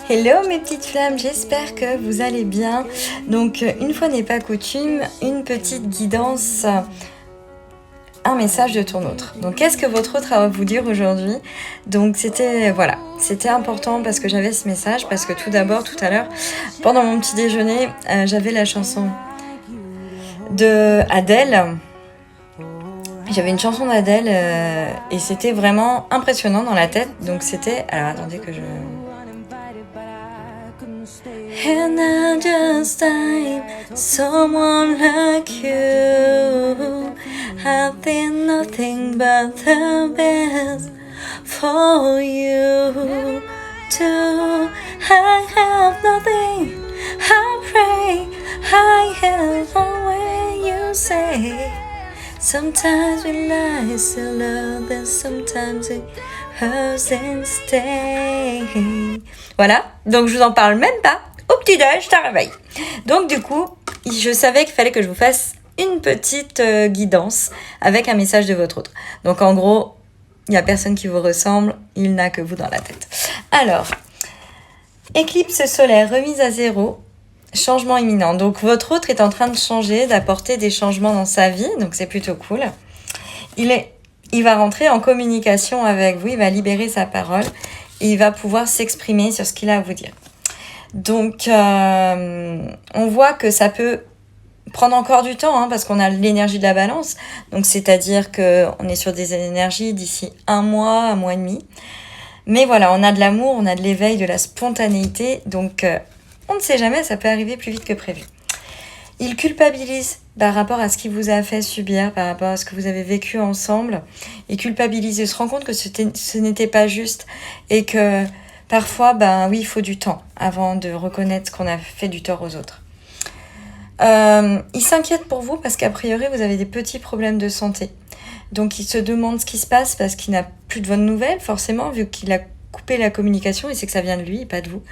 Hello mes petites flammes, j'espère que vous allez bien. Donc une fois n'est pas coutume, une petite guidance, un message de ton autre. Donc qu'est-ce que votre autre a à vous dire aujourd'hui? Donc c'était important parce que j'avais ce message, parce que tout d'abord, tout à l'heure, pendant mon petit déjeuner, j'avais la chanson de Adèle. J'avais une chanson d'Adèle et c'était vraiment impressionnant dans la tête. Donc c'était... Alors attendez que je... And I just time someone like you. I think nothing but the best for you too. I have nothing. I pray I have always you say. Sometimes we lie, still love, and sometimes it hurts and stay. Voilà, donc je vous en parle même pas. Au petit-déj, je te réveille. Donc du coup, je savais qu'il fallait que je vous fasse une petite guidance avec un message de votre autre. Donc en gros, il n'y a personne qui vous ressemble, il n'a que vous dans la tête. Alors, éclipse solaire, remise à zéro, changement imminent. Donc votre autre est en train de changer, d'apporter des changements dans sa vie, donc c'est plutôt cool. Il va rentrer en communication avec vous, il va libérer sa parole et il va pouvoir s'exprimer sur ce qu'il a à vous dire. Donc on voit que ça peut prendre encore du temps parce qu'on a l'énergie de la balance. Donc c'est-à-dire qu'on est sur des énergies d'ici un mois et demi. Mais voilà, on a de l'amour, on a de l'éveil, de la spontanéité. Donc on ne sait jamais, ça peut arriver plus vite que prévu. Il culpabilise par rapport à ce qu'il vous a fait subir, par rapport à ce que vous avez vécu ensemble. Il culpabilise, il se rend compte que ce n'était pas juste et que parfois, oui, il faut du temps avant de reconnaître qu'on a fait du tort aux autres. Il s'inquiète pour vous parce qu'a priori, vous avez des petits problèmes de santé. Donc, il se demande ce qui se passe parce qu'il n'a plus de bonnes nouvelles, forcément, vu qu'il a coupé la communication. Il sait que ça vient de lui, pas de vous.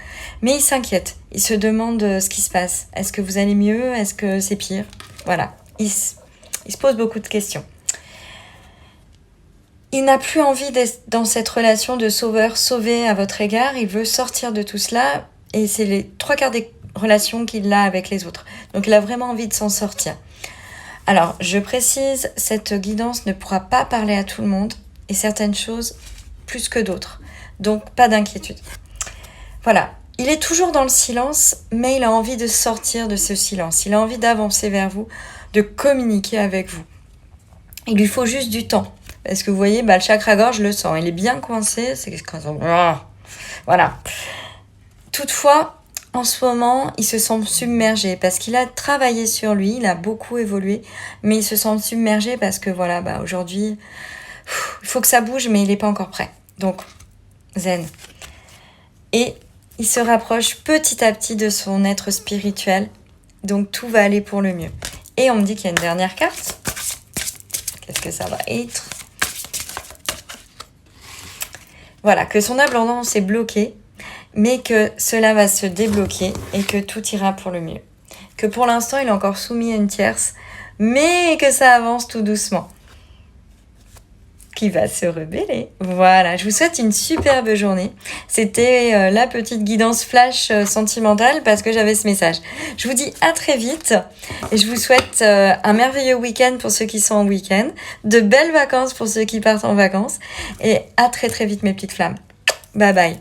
Mais il s'inquiète. Il se demande ce qui se passe. Est-ce que vous allez mieux? Est-ce que c'est pire? Voilà. Il se pose beaucoup de questions. Il n'a plus envie d'être dans cette relation de sauveur-sauvé à votre égard. Il veut sortir de tout cela. Et c'est les 3/4 des relations qu'il a avec les autres. Donc, il a vraiment envie de s'en sortir. Alors, je précise, cette guidance ne pourra pas parler à tout le monde. Et certaines choses plus que d'autres. Donc, pas d'inquiétude. Voilà. Il est toujours dans le silence, mais il a envie de sortir de ce silence. Il a envie d'avancer vers vous, de communiquer avec vous. Il lui faut juste du temps. Parce que vous voyez, le chakra-gorge, je le sens. Il est bien coincé. C'est voilà. Toutefois, en ce moment, il se sent submergé parce qu'il a travaillé sur lui. Il a beaucoup évolué. Mais il se sent submergé parce que aujourd'hui, il faut que ça bouge, mais il n'est pas encore prêt. Donc, zen. Et il se rapproche petit à petit de son être spirituel. Donc, tout va aller pour le mieux. Et on me dit qu'il y a une dernière carte. Qu'est-ce que ça va être? Voilà, que son abondance est bloquée, mais que cela va se débloquer et que tout ira pour le mieux. Que pour l'instant, il est encore soumis à une tierce, mais que ça avance tout doucement. Qui va se rebeller. Voilà, je vous souhaite une superbe journée. C'était la petite guidance flash sentimentale parce que j'avais ce message. Je vous dis à très vite et je vous souhaite un merveilleux week-end pour ceux qui sont en week-end, de belles vacances pour ceux qui partent en vacances et à très très vite mes petites flammes. Bye bye.